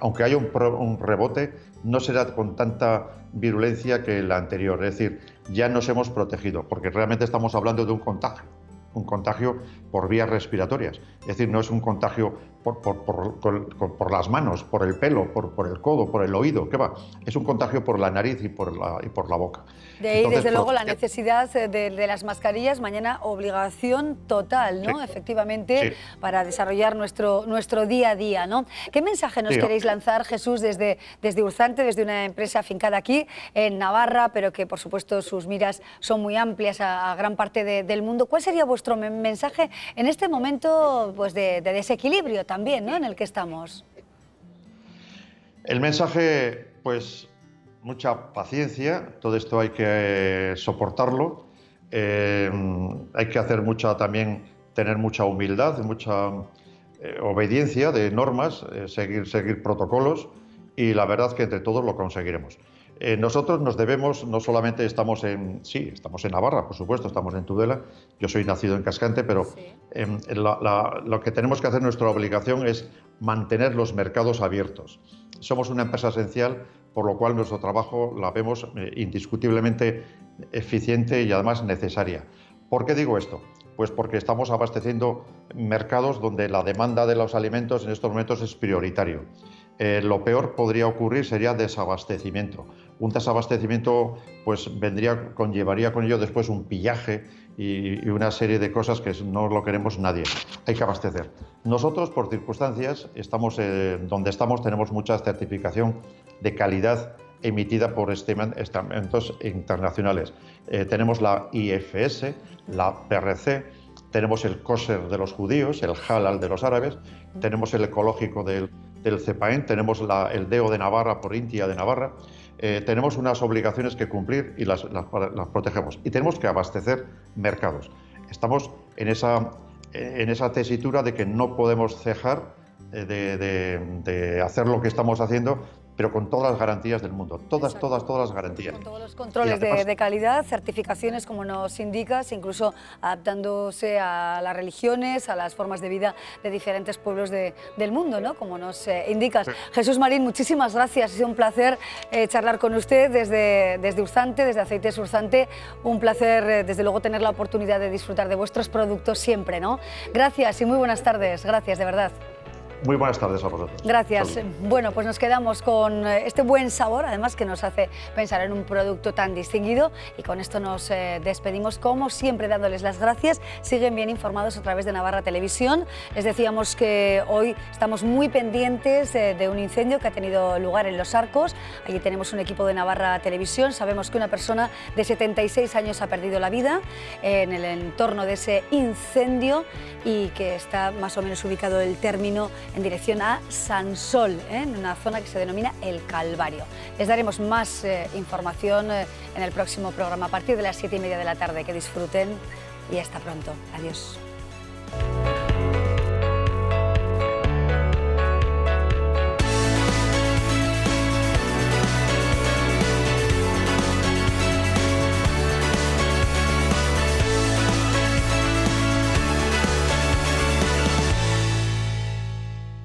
aunque haya un rebote, no será con tanta virulencia que la anterior. Es decir, ya nos hemos protegido, porque realmente estamos hablando de un contagio por vías respiratorias. Es decir, no es un contagio por las manos, por el pelo, por el codo, por el oído, ¿qué va? Es un contagio por la nariz y por la boca. De ahí, entonces, desde luego, la necesidad de las mascarillas, mañana obligación total, ¿no? Efectivamente, para desarrollar nuestro día a día, ¿no? ¿Qué mensaje nos queréis lanzar, Jesús, desde Urzante, desde una empresa afincada aquí en Navarra, pero que, por supuesto, sus miras son muy amplias a gran parte del mundo? ¿Cuál sería vuestro mensaje en este momento, pues, de desequilibrio también, ¿no?, en el que estamos? El mensaje, pues, mucha paciencia. Todo esto hay que soportarlo. Hay que hacer tener mucha humildad, mucha obediencia de normas, seguir protocolos, y la verdad que entre todos lo conseguiremos. Nosotros nos debemos, no solamente estamos en Navarra, por supuesto, estamos en Tudela, yo soy nacido en Cascante, pero lo que tenemos que hacer, nuestra obligación, es mantener los mercados abiertos. Somos una empresa esencial, por lo cual nuestro trabajo la vemos indiscutiblemente eficiente y además necesaria. ¿Por qué digo esto? Pues porque estamos abasteciendo mercados donde la demanda de los alimentos en estos momentos es prioritario. Lo peor podría ocurrir sería desabastecimiento. Un desabastecimiento, pues conllevaría con ello después un pillaje y una serie de cosas que no lo queremos nadie. Hay que abastecer. Nosotros, por circunstancias, donde estamos, tenemos mucha certificación de calidad emitida por estamentos internacionales. Tenemos la IFS, la PRC, tenemos el kosher de los judíos, el halal de los árabes, tenemos el ecológico del CEPAEN, tenemos el DEO de Navarra por Intia de Navarra. Tenemos unas obligaciones que cumplir y las protegemos. Y tenemos que abastecer mercados. Estamos en esa tesitura de que no podemos cejar de hacer lo que estamos haciendo, pero con todas las garantías del mundo, todas las garantías. Con todos los controles además, de calidad, certificaciones, como nos indicas, incluso adaptándose a las religiones, a las formas de vida de diferentes pueblos del mundo, ¿no?, como nos indicas. Sí. Jesús Marín, muchísimas gracias, ha sido un placer charlar con usted desde Urzante, desde Aceites Urzante, un placer, desde luego, tener la oportunidad de disfrutar de vuestros productos siempre, ¿no? Gracias y muy buenas tardes, gracias, de verdad. Muy buenas tardes a vosotros. Gracias. Salud. Bueno, pues nos quedamos con este buen sabor, además que nos hace pensar en un producto tan distinguido, y con esto nos despedimos, como siempre, dándoles las gracias. Siguen bien informados a través de Navarra Televisión. Les decíamos que hoy estamos muy pendientes de un incendio que ha tenido lugar en Los Arcos. Allí tenemos un equipo de Navarra Televisión. Sabemos que una persona de 76 años ha perdido la vida en el entorno de ese incendio, y que está más o menos ubicado el término en dirección a Sansol, en una zona que se denomina El Calvario. Les daremos más información en el próximo programa a partir de las 7:30 de la tarde. Que disfruten y hasta pronto. Adiós.